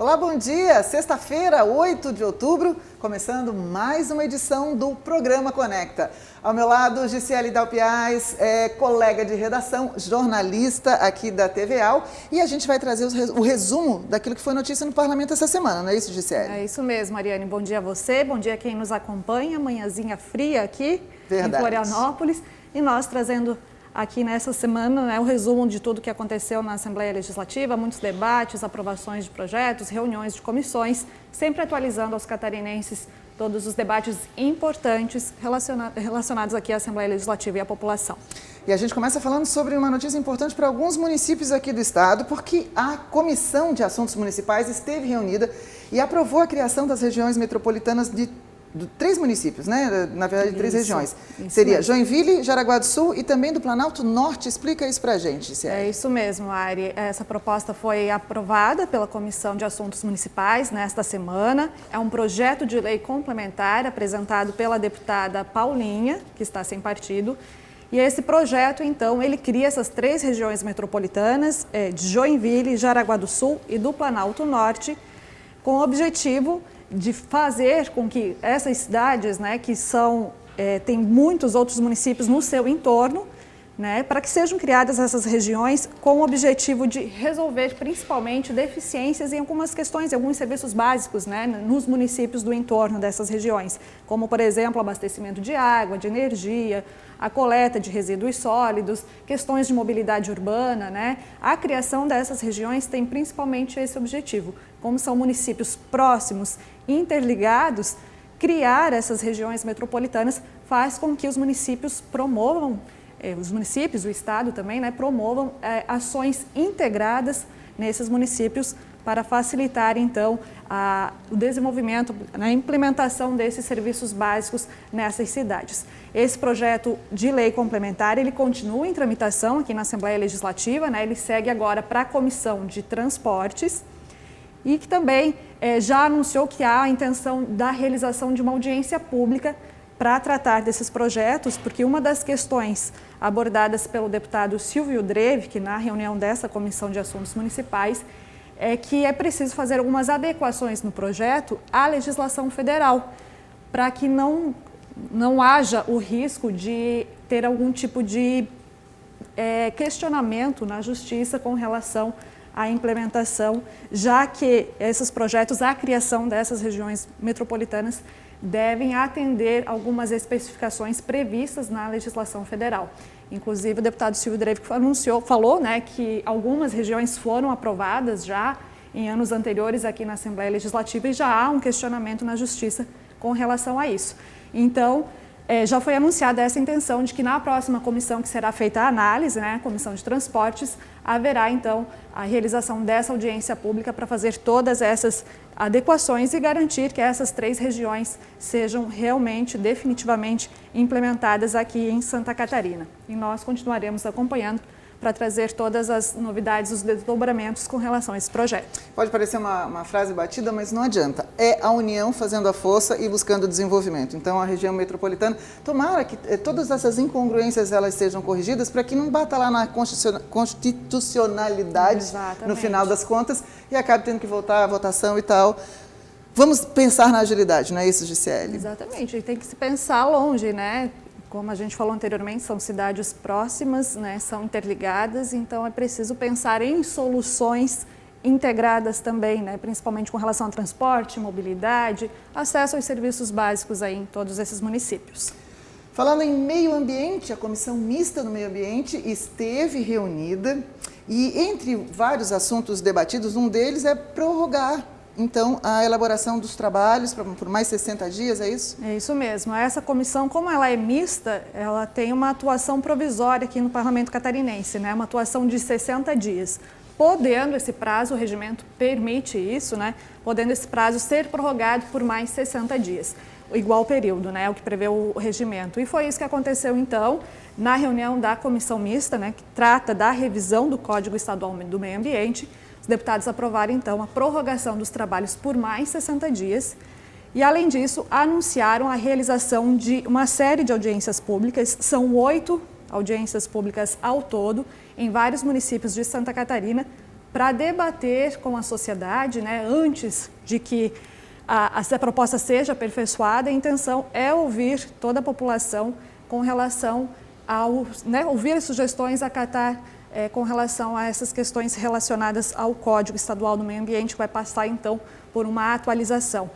Olá, bom dia! Sexta-feira, 8 de outubro, começando mais uma edição do Programa Conecta. Ao meu lado, Gisele Dalpiaz, colega de redação, jornalista aqui da TVAL, e a gente vai trazer o resumo daquilo que foi notícia no Parlamento essa semana, não é isso, Gisele? É isso mesmo, Mariane. Bom dia a você, bom dia a quem nos acompanha, manhãzinha fria aqui Verdade. Em Florianópolis, e nós trazendo aqui nessa semana o resumo de tudo que aconteceu na Assembleia Legislativa, muitos debates, aprovações de projetos, reuniões de comissões, sempre atualizando aos catarinenses todos os debates importantes relacionados aqui à Assembleia Legislativa e à população. E a gente começa falando sobre uma notícia importante para alguns municípios aqui do estado, porque a Comissão de Assuntos Municipais esteve reunida e aprovou a criação das regiões metropolitanas de 3 municípios, né? Na verdade, 3 regiões. Seria mesmo. Joinville, Jaraguá do Sul e também do Planalto Norte. Explica isso para a gente, Gisele. É isso mesmo, Ari. Essa proposta foi aprovada pela Comissão de Assuntos Municipais nesta semana. É um projeto de lei complementar apresentado pela deputada Paulinha, que está sem partido. E esse projeto, então, ele cria essas 3 regiões metropolitanas de Joinville, Jaraguá do Sul e do Planalto Norte, com o objetivo de fazer com que essas cidades, que tem muitos outros municípios no seu entorno, para que sejam criadas essas regiões com o objetivo de resolver principalmente deficiências em algumas questões, em alguns serviços básicos, nos municípios do entorno dessas regiões, como, por exemplo, abastecimento de água, de energia, a coleta de resíduos sólidos, questões de mobilidade urbana, A criação dessas regiões tem principalmente esse objetivo. Como são municípios próximos, interligados, criar essas regiões metropolitanas faz com que os municípios promovam, o Estado também, promovam ações integradas nesses municípios para facilitar, então, o desenvolvimento, a implementação desses serviços básicos nessas cidades. Esse projeto de lei complementar, ele continua em tramitação aqui na Assembleia Legislativa, ele segue agora para a Comissão de Transportes e que também já anunciou que há a intenção da realização de uma audiência pública para tratar desses projetos, porque uma das questões abordadas pelo deputado Silvio Drevik na reunião dessa Comissão de Assuntos Municipais é que é preciso fazer algumas adequações no projeto à legislação federal, para que não haja o risco de ter algum tipo de questionamento na Justiça com relação à implementação, já que esses projetos, a criação dessas regiões metropolitanas, devem atender algumas especificações previstas na legislação federal. Inclusive, o deputado Silvio Drevik falou que algumas regiões foram aprovadas já em anos anteriores aqui na Assembleia Legislativa e já há um questionamento na Justiça com relação a isso. Então, já foi anunciada essa intenção de que na próxima comissão que será feita a análise, a Comissão de Transportes, haverá então a realização dessa audiência pública para fazer todas essas adequações e garantir que essas 3 regiões sejam realmente, definitivamente implementadas aqui em Santa Catarina. E nós continuaremos acompanhando para trazer todas as novidades, os desdobramentos com relação a esse projeto. Pode parecer uma frase batida, mas não adianta. É a União fazendo a força e buscando desenvolvimento. Então, a região metropolitana, tomara que todas essas incongruências elas sejam corrigidas para que não bata lá na constitucionalidade. Exatamente. No final das contas e acabe tendo que voltar à votação e tal. Vamos pensar na agilidade, não é isso, Gisele? Exatamente, tem que se pensar longe, Como a gente falou anteriormente, são cidades próximas, são interligadas, então é preciso pensar em soluções integradas também, principalmente com relação a transporte, mobilidade, acesso aos serviços básicos aí em todos esses municípios. Falando em meio ambiente, a Comissão Mista do Meio Ambiente esteve reunida e entre vários assuntos debatidos, um deles é prorrogar então, a elaboração dos trabalhos por mais 60 dias, é isso? É isso mesmo. Essa comissão, como ela é mista, ela tem uma atuação provisória aqui no Parlamento Catarinense, uma atuação de 60 dias. Podendo esse prazo, o regimento permite isso, podendo esse prazo ser prorrogado por mais 60 dias. Igual período, o que prevê o regimento. E foi isso que aconteceu, então, na reunião da comissão mista, que trata da revisão do Código Estadual do Meio Ambiente. Os deputados aprovaram, então, a prorrogação dos trabalhos por mais 60 dias e, além disso, anunciaram a realização de uma série de audiências públicas. São 8 audiências públicas ao todo, em vários municípios de Santa Catarina, para debater com a sociedade, né, antes de que essa proposta seja aperfeiçoada. A intenção é ouvir toda a população com relação ao, né, ouvir as sugestões, acatar com relação a essas questões relacionadas ao Código Estadual do Meio Ambiente, que vai passar então por uma atualização.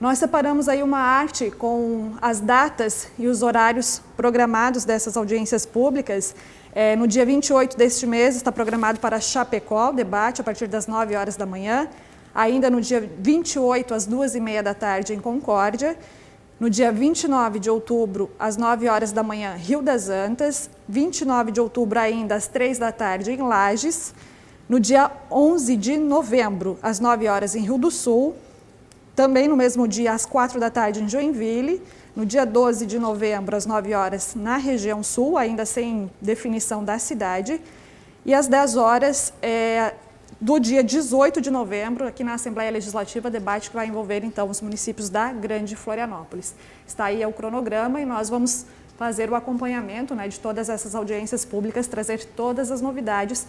Nós separamos aí uma arte com as datas e os horários programados dessas audiências públicas. No dia 28 deste mês está programado para Chapecó, o debate a partir das 9 horas da manhã. Ainda no dia 28, às 2h30 da tarde, em Concórdia. No dia 29 de outubro, às 9 horas da manhã, Rio das Antas. 29 de outubro ainda, às 3 da tarde, em Lages. No dia 11 de novembro, às 9 horas, em Rio do Sul. Também no mesmo dia, às 4 da tarde, em Joinville. No dia 12 de novembro, às 9 horas, na região sul, ainda sem definição da cidade. E às 10 horas do dia 18 de novembro, aqui na Assembleia Legislativa, debate que vai envolver, então, os municípios da Grande Florianópolis. Está aí o cronograma e nós vamos fazer o acompanhamento, né, de todas essas audiências públicas, trazer todas as novidades.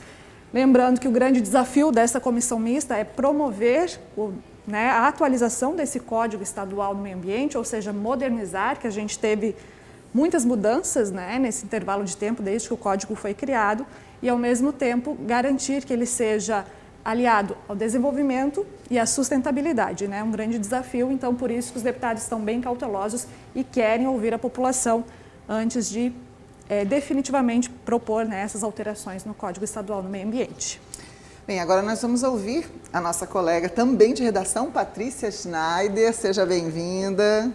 Lembrando que o grande desafio dessa comissão mista é promover a atualização desse Código Estadual do Meio Ambiente, ou seja, modernizar, que a gente teve muitas mudanças, né, nesse intervalo de tempo desde que o Código foi criado, e ao mesmo tempo garantir que ele seja aliado ao desenvolvimento e à sustentabilidade, né? Um grande desafio, então por isso que os deputados estão bem cautelosos e querem ouvir a população antes de definitivamente propor, né, essas alterações no Código Estadual do Meio Ambiente. Bem, agora nós vamos ouvir a nossa colega também de redação, Patrícia Schneider. Seja bem-vinda.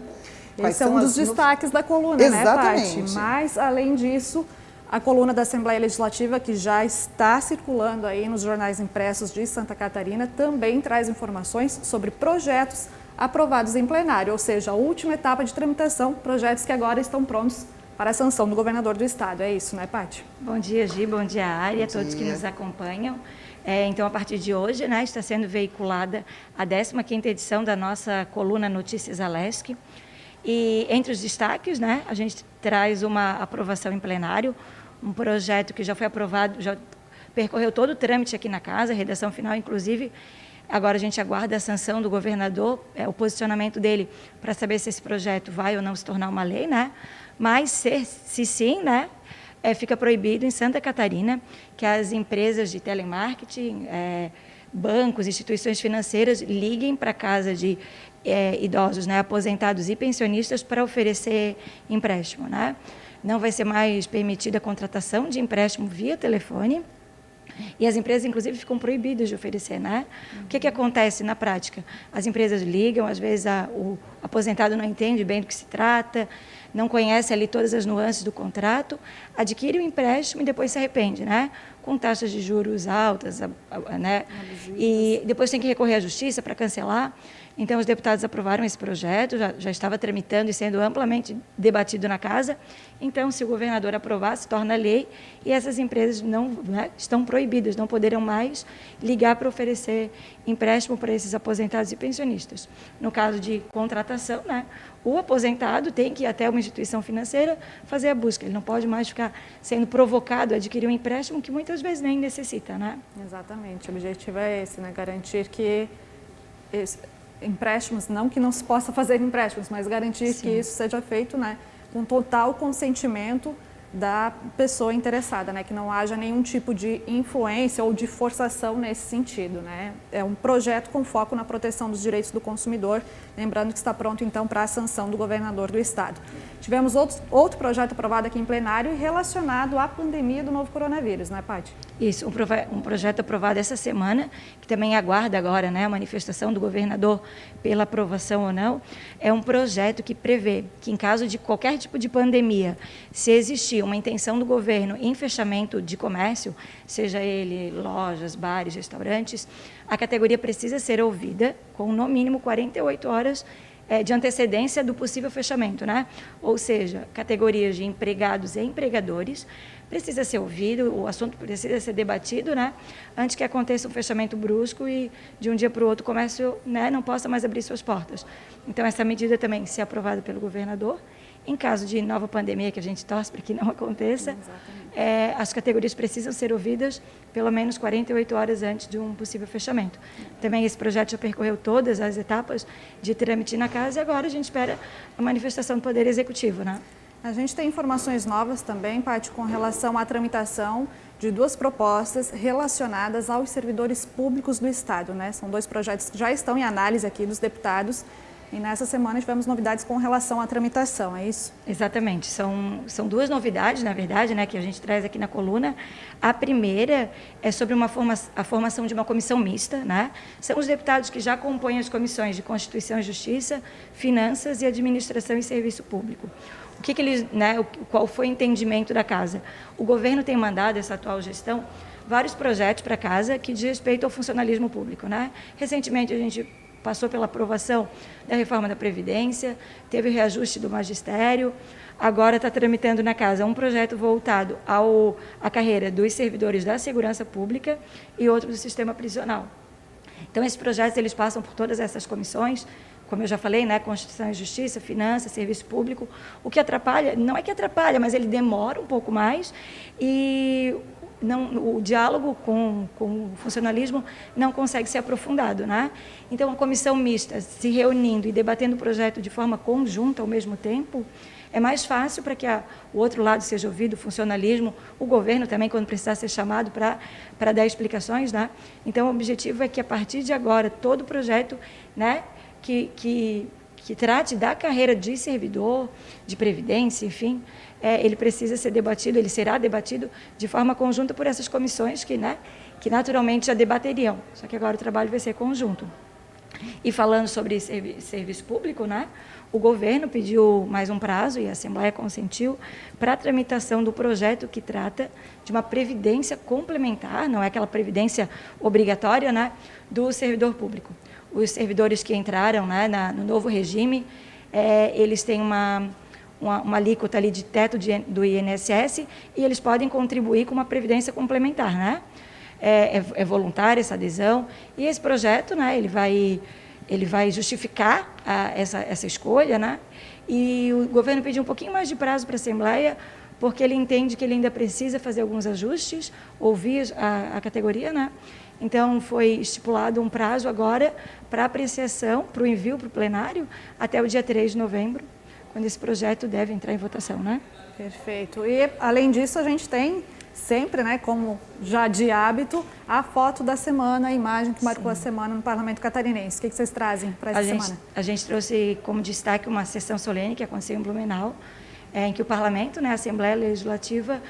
Esse é um dos destaques da coluna, exatamente, né, Paty? Mas, além disso, a coluna da Assembleia Legislativa, que já está circulando aí nos jornais impressos de Santa Catarina, também traz informações sobre projetos aprovados em plenário, ou seja, a última etapa de tramitação, projetos que agora estão prontos para a sanção do governador do estado. É isso, né, Paty? Bom dia, Gi, bom dia, Ari, a todos que nos acompanham. Então, a partir de hoje, né, está sendo veiculada a 15ª edição da nossa coluna Notícias Alesc. E entre os destaques, né, a gente traz uma aprovação em plenário, um projeto que já foi aprovado, já percorreu todo o trâmite aqui na casa, a redação final, inclusive. Agora a gente aguarda a sanção do governador, o posicionamento dele para saber se esse projeto vai ou não se tornar uma lei, né? Mas se sim, né, fica proibido em Santa Catarina que as empresas de telemarketing, bancos, instituições financeiras liguem para a casa de idosos, né, aposentados e pensionistas para oferecer empréstimo, né? Não vai ser mais permitida a contratação de empréstimo via telefone. E as empresas, inclusive, ficam proibidas de oferecer, né? O que acontece na prática? As empresas ligam, às vezes o aposentado não entende bem do que se trata, não conhece ali todas as nuances do contrato, adquire o empréstimo e depois se arrepende, né? Com taxas de juros altas, né? E depois tem que recorrer à justiça para cancelar. Então, os deputados aprovaram esse projeto, já estava tramitando e sendo amplamente debatido na casa. Então, se o governador aprovar, se torna lei e essas empresas estão proibidas, não poderão mais ligar para oferecer empréstimo para esses aposentados e pensionistas. No caso de contratação, né, o aposentado tem que ir até uma instituição financeira fazer a busca. Ele não pode mais ficar sendo provocado a adquirir um empréstimo que muitas vezes nem necessita, né? Exatamente. O objetivo é esse, né? Garantir que empréstimos, não que não se possa fazer empréstimos, mas garantir que isso seja feito, né, com total consentimento da pessoa interessada, né, que não haja nenhum tipo de influência ou de forçação nesse sentido, né. É um projeto com foco na proteção dos direitos do consumidor, lembrando que está pronto então para a sanção do governador do estado. Tivemos outro projeto aprovado aqui em plenário relacionado à pandemia do novo coronavírus, né, Paty? Isso, um projeto aprovado essa semana, que também aguarda agora, né, a manifestação do governador pela aprovação ou não. É um projeto que prevê que, em caso de qualquer tipo de pandemia, se existir uma intenção do governo em fechamento de comércio, seja ele lojas, bares, restaurantes, a categoria precisa ser ouvida com, no mínimo, 48 horas de antecedência do possível fechamento, né? Ou seja, categorias de empregados e empregadores, precisa ser ouvido, o assunto precisa ser debatido, né? Antes que aconteça um fechamento brusco e de um dia para o outro o comércio, né, não possa mais abrir suas portas. Então, essa medida também, se aprovada pelo governador, Em caso de nova pandemia, que a gente torce para que não aconteça, as categorias precisam ser ouvidas pelo menos 48 horas antes de um possível fechamento. Também esse projeto já percorreu todas as etapas de trâmite na casa e agora a gente espera a manifestação do Poder Executivo, né? A gente tem informações novas também, Paty, com relação à tramitação de 2 propostas relacionadas aos servidores públicos do Estado, né? São 2 projetos que já estão em análise aqui dos deputados e nessa semana tivemos novidades com relação à tramitação, é isso? Exatamente. São 2 novidades, na verdade, né, que a gente traz aqui na coluna. A primeira é sobre a formação de uma comissão mista, né? São os deputados que já compõem as comissões de Constituição e Justiça, Finanças e Administração e Serviço Público. Qual foi o entendimento da casa? O governo tem mandado, essa atual gestão, vários projetos para a casa que diz respeito ao funcionalismo público, né? Recentemente a gente passou pela aprovação da reforma da Previdência, teve o reajuste do magistério, agora está tramitando na casa um projeto voltado à carreira dos servidores da segurança pública e outro do sistema prisional. Então, esses projetos eles passam por todas essas comissões, como eu já falei, né, Constituição e Justiça, Finanças, Serviço Público. O que atrapalha, não é que atrapalha, mas ele demora um pouco mais e o diálogo com o funcionalismo não consegue ser aprofundado, né? Então, a comissão mista se reunindo e debatendo o projeto de forma conjunta ao mesmo tempo, é mais fácil para que o outro lado seja ouvido, o funcionalismo, o governo também, quando precisar ser chamado para dar explicações, né? Então, o objetivo é que, a partir de agora, todo projeto, né, que trate da carreira de servidor, de previdência, enfim, ele precisa ser debatido, ele será debatido de forma conjunta por essas comissões que naturalmente já debateriam, só que agora o trabalho vai ser conjunto. E falando sobre serviço público, né, o governo pediu mais um prazo e a Assembleia consentiu para a tramitação do projeto que trata de uma previdência complementar, não é aquela previdência obrigatória, né, do servidor público. Os servidores que entraram, né, no novo regime, eles têm uma alíquota ali de teto do INSS e eles podem contribuir com uma previdência complementar, né? É voluntária essa adesão e esse projeto, né, ele vai justificar essa escolha, né? E o governo pediu um pouquinho mais de prazo para a Assembleia porque ele entende que ele ainda precisa fazer alguns ajustes, ouvir a categoria, né? Então, foi estipulado um prazo agora para apreciação, para o envio para o plenário, até o dia 3 de novembro, quando esse projeto deve entrar em votação, né? Perfeito. E, além disso, a gente tem sempre, né, como já de hábito, a foto da semana, a imagem que marcou a semana no Parlamento Catarinense. O que vocês trazem para essa semana? A gente trouxe como destaque uma sessão solene que aconteceu em Blumenau, em que o Parlamento, né, a Assembleia Legislativa,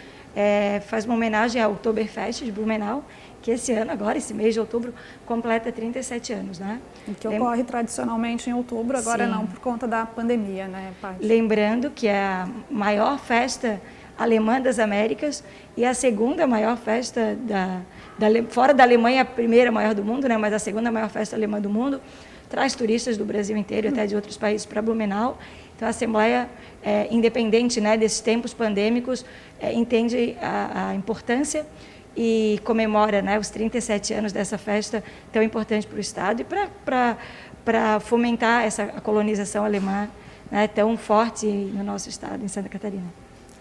faz uma homenagem ao Oktoberfest de Blumenau, que esse ano, agora, esse mês de outubro, completa 37 anos, né? E que ocorre tradicionalmente em outubro, agora não por conta da pandemia, né, Paty? Lembrando que é a maior festa alemã das Américas e a segunda maior festa fora da Alemanha, a primeira maior do mundo, né, mas a segunda maior festa alemã do mundo, traz turistas do Brasil inteiro e até de outros países para Blumenau. Então, a Assembleia, independente, né, desses tempos pandêmicos, entende a importância e comemora, né, os 37 anos dessa festa tão importante para o Estado e para fomentar a colonização alemã, né, tão forte no nosso Estado, em Santa Catarina.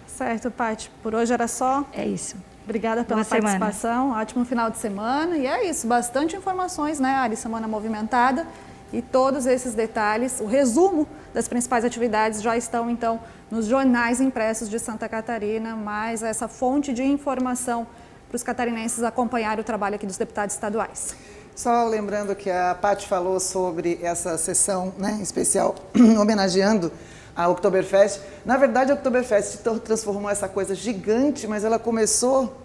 Certo, Paty. Por hoje era só. É isso. Obrigada pela participação. Ótimo final de semana. E é isso, bastante informações, né, Ari? Semana movimentada. E todos esses detalhes, o resumo das principais atividades já estão, então, nos jornais impressos de Santa Catarina, mais essa fonte de informação para os catarinenses acompanharem o trabalho aqui dos deputados estaduais. Só lembrando que a Paty falou sobre essa sessão, né, especial homenageando a Oktoberfest. Na verdade, a Oktoberfest transformou essa coisa gigante, mas ela começou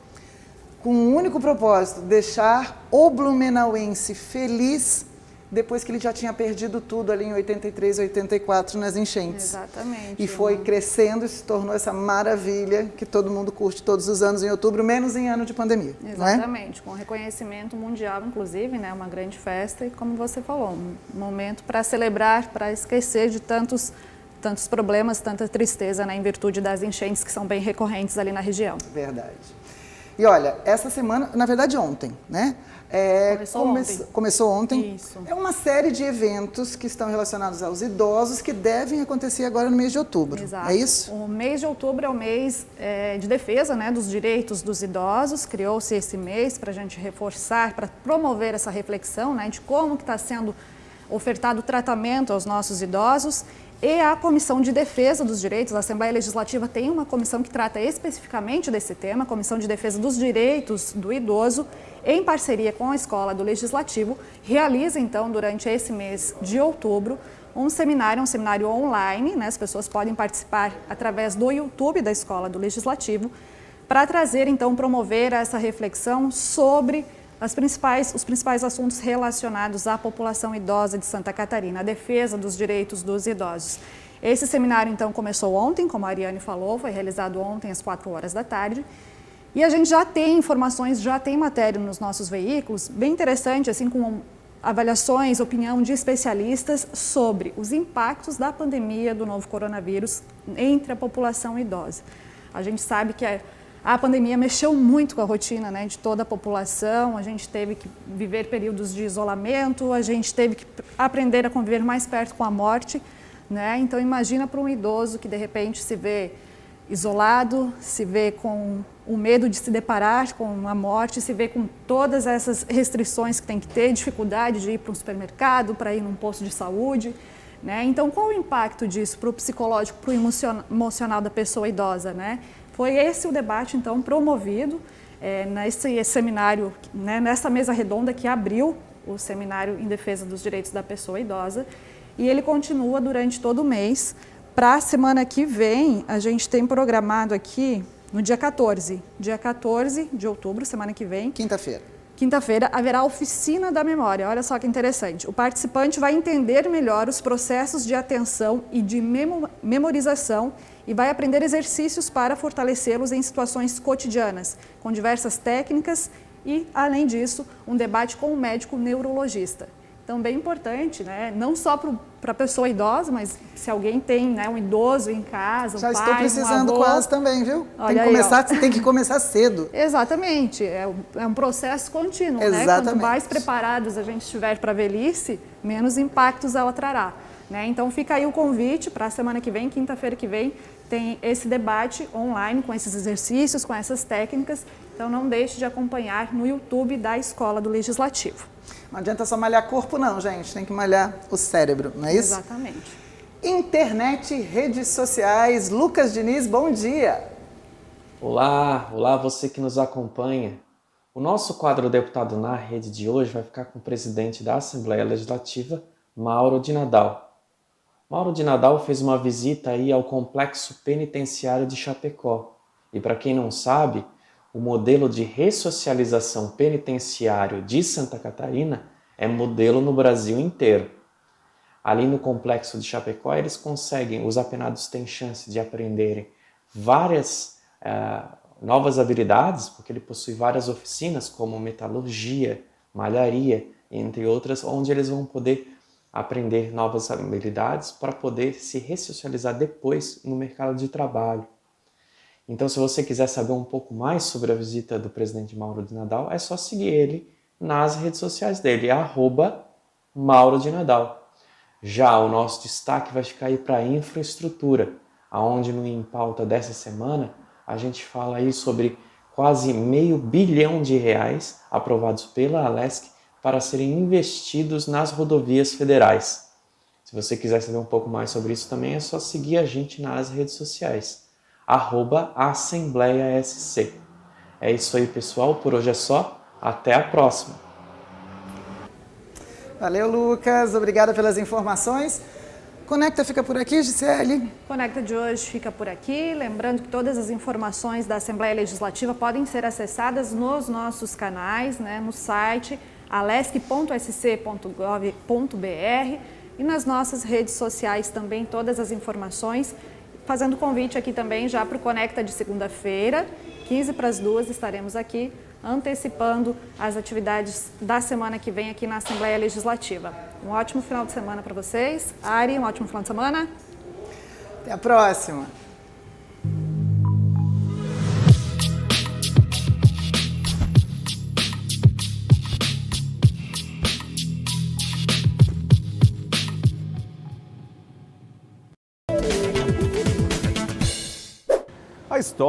com um único propósito, deixar o blumenauense feliz depois que ele já tinha perdido tudo ali em 83, 84 nas enchentes. Exatamente. E foi crescendo e se tornou essa maravilha que todo mundo curte todos os anos em outubro, menos em ano de pandemia. Exatamente, com reconhecimento mundial, inclusive, né, uma grande festa e, como você falou, um momento para celebrar, para esquecer de tantos problemas, tanta tristeza, né, em virtude das enchentes que são bem recorrentes ali na região. Verdade. E olha, essa semana, na verdade ontem, né? Começou ontem. Isso. É uma série de eventos que estão relacionados aos idosos que devem acontecer agora no mês de outubro. Exato. É isso? O mês de outubro é o mês de defesa, né, dos direitos dos idosos. Criou-se esse mês para a gente reforçar, para promover essa reflexão, né, de como que está sendo ofertado tratamento aos nossos idosos. E a Comissão de Defesa dos Direitos, a Assembleia Legislativa tem uma comissão que trata especificamente desse tema, a Comissão de Defesa dos Direitos do Idoso, em parceria com a Escola do Legislativo, realiza então durante esse mês de outubro um seminário online, né? As pessoas podem participar através do YouTube da Escola do Legislativo, para trazer então, promover essa reflexão sobre os principais assuntos relacionados à população idosa de Santa Catarina, a defesa dos direitos dos idosos. Esse seminário, então, começou ontem, como a Ariane falou, foi realizado ontem às 4 horas da tarde. E a gente já tem informações, já tem matéria nos nossos veículos, bem interessante, assim, com avaliações, opinião de especialistas sobre os impactos da pandemia do novo coronavírus entre a população idosa. A gente sabe que a pandemia mexeu muito com a rotina, né, de toda a população, a gente teve que viver períodos de isolamento, a gente teve que aprender a conviver mais perto com a morte, né? Então imagina para um idoso que de repente se vê isolado, se vê com o medo de se deparar com a morte, se vê com todas essas restrições que tem que ter, dificuldade de ir para um supermercado, para ir num posto de saúde, né? Então qual o impacto disso para o psicológico, para o emocional da pessoa idosa, né? Foi esse o debate, então, promovido nesse seminário, né, nessa mesa redonda que abriu o Seminário em Defesa dos Direitos da Pessoa Idosa, e ele continua durante todo o mês. Para a semana que vem, a gente tem programado aqui, no dia 14 de outubro, semana que vem. Quinta-feira, haverá a Oficina da Memória. Olha só que interessante. O participante vai entender melhor os processos de atenção e de memorização e vai aprender exercícios para fortalecê-los em situações cotidianas, com diversas técnicas e, além disso, um debate com um médico neurologista. Então, bem importante, né? Não só para a pessoa idosa, mas se alguém tem, né, um idoso em casa, um pai, estou precisando um avô, quase também, viu? Olha Tem que começar cedo. Exatamente, é um processo contínuo, né? Quanto mais preparados a gente estiver para a velhice, menos impactos ela trará, né? Então fica aí o convite para a semana que vem, quinta-feira que vem, tem esse debate online com esses exercícios, com essas técnicas. Então não deixe de acompanhar no YouTube da Escola do Legislativo. Não adianta só malhar corpo não, gente, tem que malhar o cérebro, não é isso? Exatamente. Internet, redes sociais, Lucas Diniz, bom dia! Olá você que nos acompanha. O nosso quadro Deputado na Rede de hoje vai ficar com o presidente da Assembleia Legislativa, Mauro de Nadal. Mauro de Nadal fez uma visita aí ao Complexo Penitenciário de Chapecó. E para quem não sabe, o modelo de ressocialização penitenciário de Santa Catarina é modelo no Brasil inteiro. Ali no Complexo de Chapecó, os apenados têm chance de aprenderem várias novas habilidades, porque ele possui várias oficinas como metalurgia, malharia, entre outras, onde eles vão poder aprender novas habilidades para poder se ressocializar depois no mercado de trabalho. Então, se você quiser saber um pouco mais sobre a visita do presidente Mauro de Nadal, é só seguir ele nas redes sociais dele, @Mauro de Nadal. Já o nosso destaque vai ficar aí para a infraestrutura, onde no Em Pauta dessa semana a gente fala aí sobre quase R$500 bilhão aprovados pela Alesc para serem investidos nas rodovias federais. Se você quiser saber um pouco mais sobre isso também, é só seguir a gente nas redes sociais, @AssembleiaSC. É isso aí, pessoal. Por hoje é só. Até a próxima. Valeu, Lucas. Obrigada pelas informações. Conecta fica por aqui, Gisele. Conecta de hoje fica por aqui. Lembrando que todas as informações da Assembleia Legislativa podem ser acessadas nos nossos canais, né, no site alesc.sc.gov.br e nas nossas redes sociais também todas as informações. Fazendo convite aqui também já para o Conecta de segunda-feira, 1:15 estaremos aqui antecipando as atividades da semana que vem aqui na Assembleia Legislativa. Um ótimo final de semana para vocês. Ari, um ótimo final de semana. Até a próxima. A história